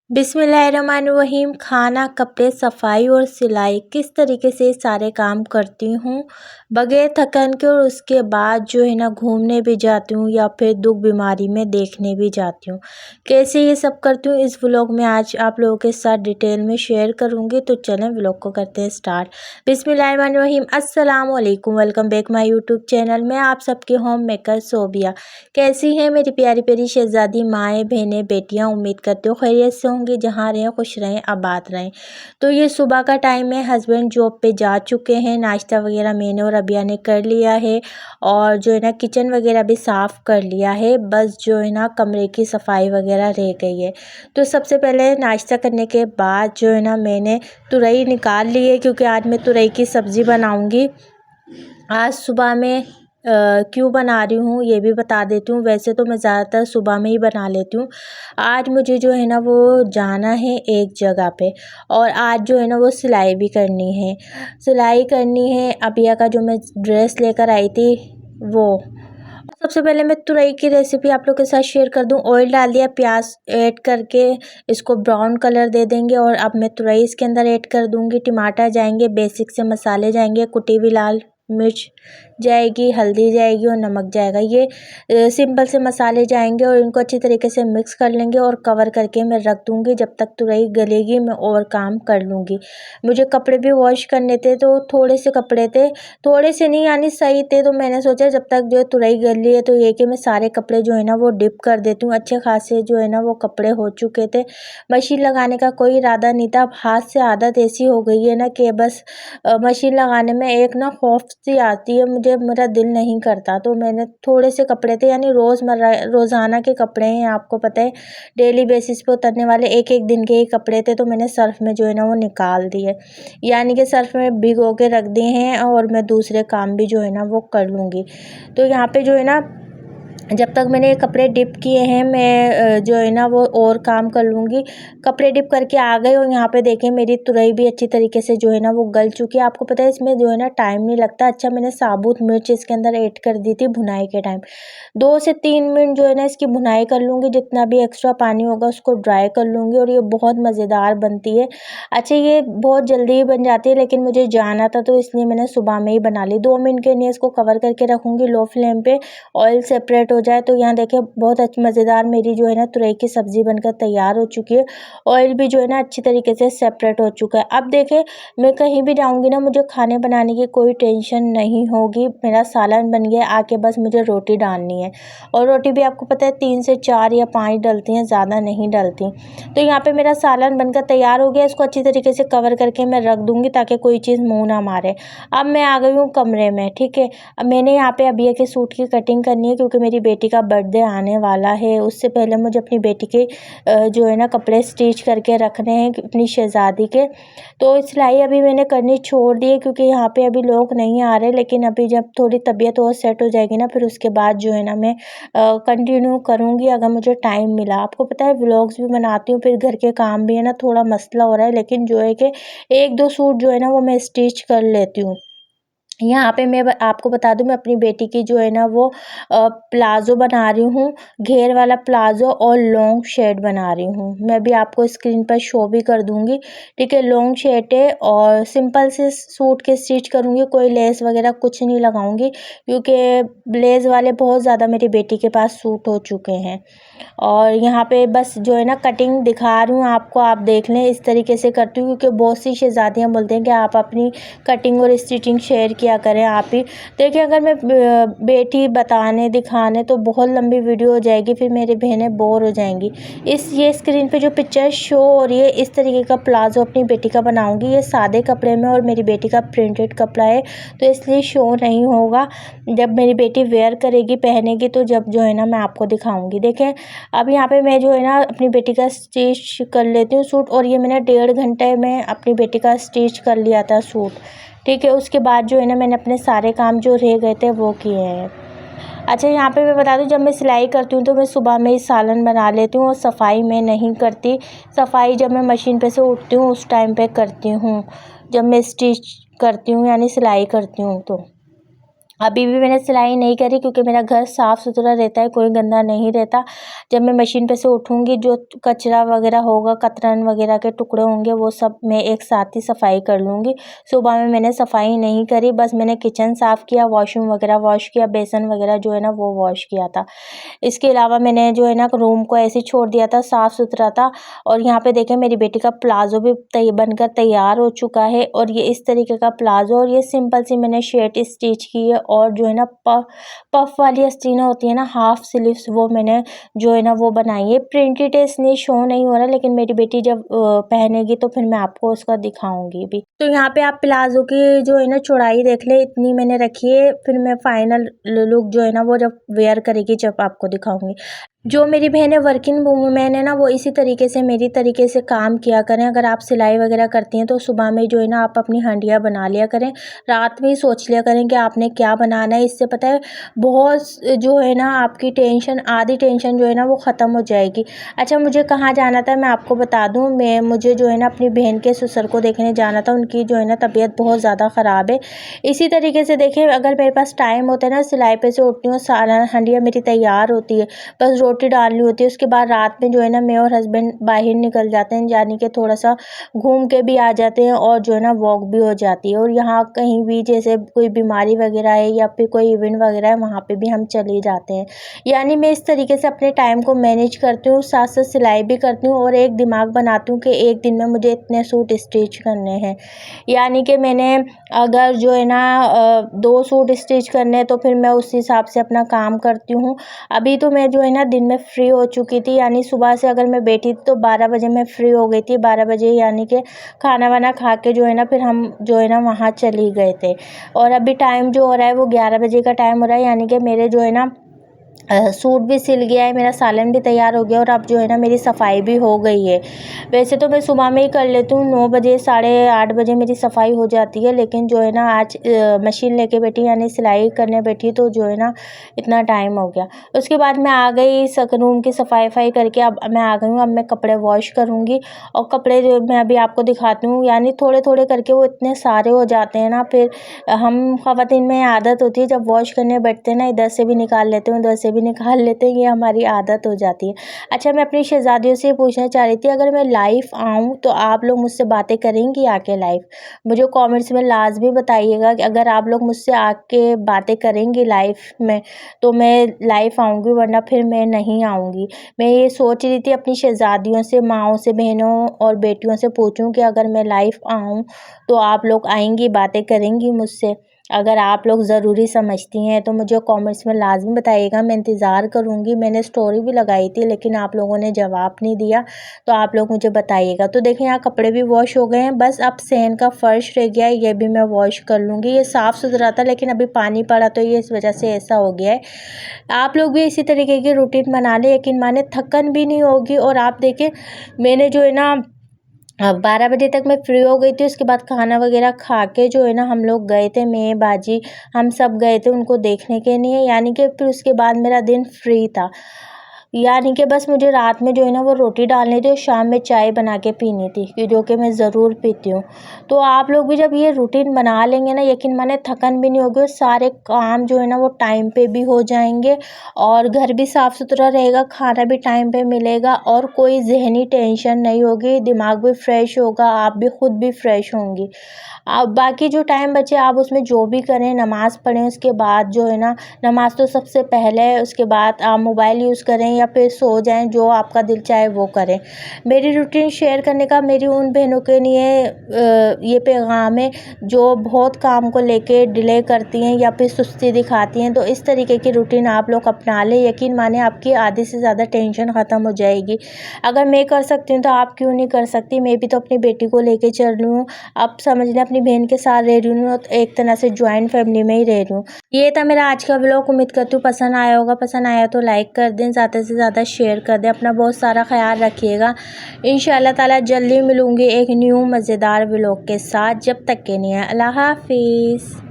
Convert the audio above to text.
बिस्मिल्लाहिर्रहमानिर्रहीम। खाना, कपड़े, सफाई और सिलाई किस तरीके से सारे काम करती हूँ बगैर थकन के, और उसके बाद जो है ना घूमने भी जाती हूँ या फिर दुख बीमारी में देखने भी जाती हूँ। कैसे ये सब करती हूँ इस व्लॉग में आज आप लोगों के साथ डिटेल में शेयर करूँगी। तो चलें व्लॉग को करते हैं स्टार्ट। बिस्मिल्लाहिर्रहमानिर्रहीम। अस्सलाम वालेकुम। Welcome back my YouTube channel में आप सबकी होम मेकर सोबिया। कैसी हैं मेरी प्यारी प्यारी शहजादी माएँ बहनें बेटियाँ। उम्मीद करती हूँ खैरियत से होंगे, जहाँ रहें खुश रहें आबाद रहें। तो ये सुबह का टाइम है, हस्बैंड जॉब पे जा चुके हैं। नाश्ता वगैरह मैंने और अबिया ने कर लिया है और जो है ना किचन वगैरह भी साफ़ कर लिया है। बस जो है ना कमरे की सफाई वगैरह रह गई है। तो सबसे पहले नाश्ता करने के बाद जो है ना मैंने तुरई निकाल ली है, क्योंकि आज मैं तुरई की सब्ज़ी बनाऊँगी। आज सुबह में क्यों बना रही हूँ ये भी बता देती हूँ। वैसे तो मैं ज़्यादातर सुबह में ही बना लेती हूँ। आज मुझे जो है ना वो जाना है एक जगह पे, और आज जो है ना वो सिलाई भी करनी है। सिलाई करनी है अबिया का जो मैं ड्रेस लेकर आई थी वो। सबसे पहले मैं तुरई की रेसिपी आप लोग के साथ शेयर कर दूं। ऑयल डाल दिया, प्याज ऐड करके इसको ब्राउन कलर दे देंगे, और अब मैं तुरई इसके अंदर ऐड कर दूंगी। टमाटर जाएंगे, बेसिक से मसाले जाएंगे, कुटी हुई लाल मिर्च जाएगी, हल्दी जाएगी और नमक जाएगा। ये सिंपल से मसाले जाएंगे और इनको अच्छी तरीके से मिक्स कर लेंगे और कवर करके मैं रख दूंगी। जब तक तुरई गलेगी मैं और काम कर लूँगी। मुझे कपड़े भी वॉश करने थे, तो थोड़े से कपड़े थे, थोड़े से नहीं यानी सही थे। तो मैंने सोचा जब तक जो तुरई गल रही है तो ये कि मैं सारे कपड़े जो है ना वो डिप कर देती हूँ। अच्छे खासे जो है ना वो कपड़े हो चुके थे। मशीन लगाने का कोई इरादा नहीं था। अब हाथ से आदत ऐसी हो गई है ना कि बस मशीन लगाने में एक ना खौफ सी आती है मुझे, मेरा दिल नहीं करता। तो मैंने थोड़े से कपड़े थे, यानी रोज़ाना के कपड़े हैं, आपको पता है डेली बेसिस पे उतरने वाले एक एक दिन के ही कपड़े थे। तो मैंने सर्फ़ में जो है ना वो निकाल दिए, यानी कि सर्फ़ में भिगो के रख दिए हैं, और मैं दूसरे काम भी जो है ना वो कर लूँगी। तो यहाँ पे जो है ना जब तक मैंने ये कपड़े डिप किए हैं मैं जो है ना वो और काम कर लूँगी। कपड़े डिप करके आ गए, और यहाँ पे देखें मेरी तुरई भी अच्छी तरीके से जो है ना वो गल चुकी है। आपको पता है इसमें जो है ना टाइम नहीं लगता। अच्छा, मैंने साबुत मिर्च इसके अंदर ऐड कर दी थी भुनाई के टाइम। 2 से 3 मिनट जो है ना इसकी भुनाई कर लूँगी। जितना भी एक्स्ट्रा पानी होगा उसको ड्राई कर लूँगी, और ये बहुत मज़ेदार बनती है। अच्छा, ये बहुत जल्दी ही बन जाती है, लेकिन मुझे जाना था तो इसलिए मैंने सुबह में ही बना ली। 2 मिनट के लिए इसको कवर करके रखूँगी लो फ्लेम पे, ऑयल सेपरेट हो जाए। तो यहाँ देखिए बहुत अच्छी मज़ेदार मेरी जो है ना तुरई की सब्ज़ी बनकर तैयार हो चुकी है। ऑयल भी जो है ना अच्छी तरीके से सेपरेट हो चुका है। अब देखें मैं कहीं भी जाऊँगी ना मुझे खाने बनाने की कोई टेंशन नहीं होगी। मेरा सालन बन गया, आके बस मुझे रोटी डालनी है, और रोटी भी आपको पता है 3 से 4 या 5 डलती हैं, ज़्यादा नहीं डलती। तो यहाँ पे मेरा सालन बनकर तैयार हो गया। इसको अच्छी तरीके से कवर करके मैं रख दूँगी ताकि कोई चीज़ मुँह ना मारे। अब मैं आ गई हूँ कमरे में, ठीक है। अब मैंने यहाँ पे अबिया के सूट की कटिंग करनी है, क्योंकि मेरी बेटी का बर्थडे आने वाला है। उससे पहले मुझे अपनी बेटी के जो है ना कपड़े स्टिच करके रखने हैं अपनी शहज़ादी के। तो सिलाई अभी मैंने करनी छोड़ दी है, क्योंकि यहाँ पे अभी लोग नहीं आ रहे। लेकिन अभी जब थोड़ी तबीयत और सेट हो जाएगी ना, फिर उसके बाद जो है ना मैं कंटिन्यू करूँगी अगर मुझे टाइम मिला। आपको पता है व्लॉग्स भी बनाती हूँ, फिर घर के काम भी है ना, थोड़ा मसला हो रहा है। लेकिन जो है कि 1-2 सूट जो है ना वो मैं स्टिच कर लेती हूँ। यहाँ पे मैं आपको बता दूँ, मैं अपनी बेटी की जो है ना वो प्लाज़ो बना रही हूँ, घेर वाला प्लाज़ो, और लॉन्ग शेड बना रही हूँ। मैं भी आपको स्क्रीन पर शो भी कर दूँगी, ठीक है। लॉन्ग शेड है और सिंपल से सूट के स्टिच करूँगी, कोई लेस वगैरह कुछ नहीं लगाऊँगी, क्योंकि लेस वाले बहुत ज़्यादा मेरी बेटी के पास सूट हो चुके हैं। और यहाँ पे बस जो है ना कटिंग दिखा रही हूँ आपको, आप देख लें। इस तरीके से करती हूँ, क्योंकि बहुत सी शहज़ादियाँ बोलते हैं कि आप अपनी कटिंग और स्टिचिंग शेयर किया करें आप ही। देखिए अगर मैं बैठी बताने दिखाने तो बहुत लंबी वीडियो हो जाएगी, फिर मेरी बहनें बोर हो जाएंगी। ये स्क्रीन पे जो पिक्चर शो हो रही है, इस तरीके का प्लाज़ो अपनी बेटी का बनाऊँगी। ये सादे कपड़े में और मेरी बेटी का प्रिंटेड कपड़ा है, तो इसलिए शो नहीं होगा। जब मेरी बेटी वेयर करेगी, पहनेगी, तो जब जो है ना मैं आपको दिखाऊँगी। देखें अब यहाँ पे मैं जो है ना अपनी बेटी का स्टिच कर लेती हूँ सूट, और ये मैंने 1.5 घंटे में अपनी बेटी का स्टिच कर लिया था सूट, ठीक है। उसके बाद जो है ना मैंने अपने सारे काम जो रह गए थे वो किए हैं। अच्छा, यहाँ पे मैं बता दूँ, जब मैं सिलाई करती हूँ तो मैं सुबह में ही सालन बना लेती हूँ, और सफाई मैं नहीं करती। सफाई जब मैं मशीन पे से उठती हूँ उस टाइम पे करती हूँ, जब मैं स्टिच करती हूँ यानी सिलाई करती हूँ तो। अभी भी मैंने सिलाई नहीं करी क्योंकि मेरा घर साफ़ सुथरा रहता है, कोई गंदा नहीं रहता। जब मैं मशीन पे से उठूँगी जो कचरा वगैरह होगा, कतरन वगैरह के टुकड़े होंगे वो सब मैं एक साथ ही सफाई कर लूँगी। सुबह में मैंने सफाई नहीं करी, बस मैंने किचन साफ़ किया, वॉशरूम वगैरह वॉश किया, बेसन वगैरह जो है ना वो वॉश किया था। इसके अलावा मैंने जो है ना रूम को ऐसे ही छोड़ दिया था, साफ़ सुथरा था। और यहाँ पे देखें मेरी बेटी का प्लाज़ो भी बनकर तैयार हो चुका है और ये इस तरीके का प्लाज़ो, और ये सिंपल सी मैंने शर्ट स्टिच की है। और जो है ना पफ वाली आस्तीनें होती है ना, हाफ स्लीव्स, वो मैंने जो है ना वो बनाई है। प्रिंटेड है इसलिए शो नहीं हो रहा, लेकिन मेरी बेटी जब पहनेगी तो फिर मैं आपको उसका दिखाऊंगी भी। तो यहाँ पे आप प्लाज़ो की जो है ना चौड़ाई देख ले, इतनी मैंने रखी है। फिर मैं फाइनल लुक जो है ना वो जब वेयर करेगी जब आपको दिखाऊंगी। जो मेरी बहनें वर्किंग वूमेन है ना वो इसी तरीके से मेरी तरीके से काम किया करें। अगर आप सिलाई वगैरह करती हैं तो सुबह में जो है ना आप अपनी हंडिया बना लिया करें, रात में ही सोच लिया करें कि आपने क्या बनाना है। इससे पता है बहुत जो है ना आपकी टेंशन, आधी टेंशन जो है ना वो ख़त्म हो जाएगी। अच्छा, मुझे कहाँ जाना था मैं आपको बता दूँ। मुझे जो है ना अपनी बहन के ससुर को देखने जाना था। उनकी जो है ना तबीयत बहुत ज़्यादा ख़राब है। इसी तरीके से देखिए, अगर मेरे पास टाइम होता है ना, सिलाई पे से उठती हूँ, सारा हंडिया मेरी तैयार होती है, बस रोटी डालनी होती है। उसके बाद रात में जो है ना मैं और हस्बैंड बाहर निकल जाते हैं, यानी कि थोड़ा सा घूम के भी आ जाते हैं और जो है ना वॉक भी हो जाती है। और यहाँ कहीं भी जैसे कोई बीमारी वगैरह है या फिर कोई इवेंट वगैरह है, वहाँ पे भी हम चले जाते हैं। यानी मैं इस तरीके से अपने टाइम को मैनेज करती हूँ, साथ साथ सिलाई भी करती हूँ और एक दिमाग बनाती हूँ कि एक दिन में मुझे इतने सूट स्टिच करने हैं। यानी कि मैंने अगर जो है ना 2 सूट स्टिच करने हैं तो फिर मैं उस हिसाब से अपना काम करती हूँ। अभी तो मैं जो है ना दिन में फ्री हो चुकी थी, यानी सुबह से अगर मैं बैठी थी तो 12 बजे मैं फ्री हो गई थी। 12 बजे यानी कि खाना वाना खा के जो है ना फिर हम जो है ना वहाँ चली गए थे। और अभी टाइम जो हो रहा है वो 11 बजे का टाइम हो रहा है, यानी कि मेरे जो है ना सूट भी सिल गया है, मेरा सालन भी तैयार हो गया और अब जो है ना मेरी सफाई भी हो गई है। वैसे तो मैं सुबह में ही कर लेती हूँ, 9 बजे 8:30 बजे मेरी सफाई हो जाती है, लेकिन जो है ना आज मशीन लेके बैठी, यानी सिलाई करने बैठी, तो जो है ना इतना टाइम हो गया। उसके बाद मैं आ गई रूम की सफाई करके, अब मैं आ गई हूँ। अब मैं कपड़े वॉश करूँगी और कपड़े जो मैं अभी आपको दिखाती हूँ, यानी थोड़े थोड़े करके वो इतने सारे हो जाते हैं ना, फिर हम ख़वातीन में आदत होती है, जब वॉश करने बैठते हैं ना, इधर से भी निकाल लेते हैं, उधर से भी निकाल लेते हैं, ये हमारी आदत हो जाती है। अच्छा, मैं अपनी शहज़ादियों से पूछना चाह रही थी, अगर मैं लाइव आऊँ तो आप लोग मुझसे बातें करेंगी आके लाइव? मुझे कमेंट्स में लाज़मी बताइएगा कि अगर आप लोग मुझसे आके बातें करेंगी लाइव में तो मैं लाइव आऊँगी, वरना फिर मैं नहीं आऊँगी। मैं ये सोच रही थी अपनी शहज़ादियों से, माँओं से, बहनों और बेटियों से पूछूँ कि अगर मैं लाइव आऊँ तो आप लोग आएँगी, बातें करेंगी मुझसे? अगर आप लोग ज़रूरी समझती हैं तो मुझे कमेंट्स में लाज़मी बताइएगा, मैं इंतज़ार करूँगी। मैंने स्टोरी भी लगाई थी लेकिन आप लोगों ने जवाब नहीं दिया, तो आप लोग मुझे बताइएगा। तो देखिए, यहाँ कपड़े भी वॉश हो गए हैं, बस अब सहन का फ़र्श रह गया है, ये भी मैं वॉश कर लूँगी। ये साफ़ सुथरा था लेकिन अभी पानी पड़ा तो ये इस वजह से ऐसा हो गया है। आप लोग भी इसी तरीके की रूटीन बना लें, यकीन माने थकन भी नहीं होगी। और आप देखिए, मैंने जो है ना 12 बजे तक मैं फ्री हो गई थी। उसके बाद खाना वगैरह खा के जो है ना हम लोग गए थे, मैं, बाजी, हम सब गए थे उनको देखने के लिए, यानी कि फिर उसके बाद मेरा दिन फ्री था। यानी कि बस मुझे रात में जो है ना वो रोटी डालनी थी और शाम में चाय बना के पीनी थी, कि जो कि मैं ज़रूर पीती हूँ। तो आप लोग भी जब ये रूटीन बना लेंगे ना, यकीन माने थकन भी नहीं होगी और सारे काम जो है ना वो टाइम पे भी हो जाएंगे और घर भी साफ़ सुथरा रहेगा, खाना भी टाइम पे मिलेगा और कोई ज़हनी टेंशन नहीं होगी, दिमाग भी फ्रेश होगा, आप भी खुद भी फ्रेश होंगी। अब बाकी जो टाइम बचे आप उसमें जो भी करें, नमाज़ पढ़ें, उसके बाद जो है ना, नमाज़ तो सबसे पहले है, उसके बाद आप मोबाइल यूज़ करें या फिर सो जाएं, जो आपका दिल चाहे वो करें। मेरी रूटीन शेयर करने का मेरी उन बहनों के लिए ये पैगाम है जो बहुत काम को लेके डिले करती हैं या फिर सुस्ती दिखाती हैं। तो इस तरीके की रूटीन आप लोग अपना लें, यकीन माने आपकी आधी से ज़्यादा टेंशन ख़त्म हो जाएगी। अगर मैं कर सकती हूँ तो आप क्यों नहीं कर सकती? मैं भी तो अपनी बेटी को लेके चल रही हूँ। अब समझ लें अपनी बहन के साथ रह रही हूँ, तो एक तरह से जॉइंट फैमिली में ही रह रही हूँ। ये था मेरा आज का व्लॉग, उम्मीद करती हूँ पसंद आया होगा। पसंद आया तो लाइक कर दें, ज़्यादा से ज़्यादा शेयर कर दें। अपना बहुत सारा ख्याल रखिएगा। इंशाअल्लाह ताला जल्दी मिलूँगी एक न्यू मज़ेदार व्लॉग के साथ। जब तक के लिए अल्लाह हाफ़िज़।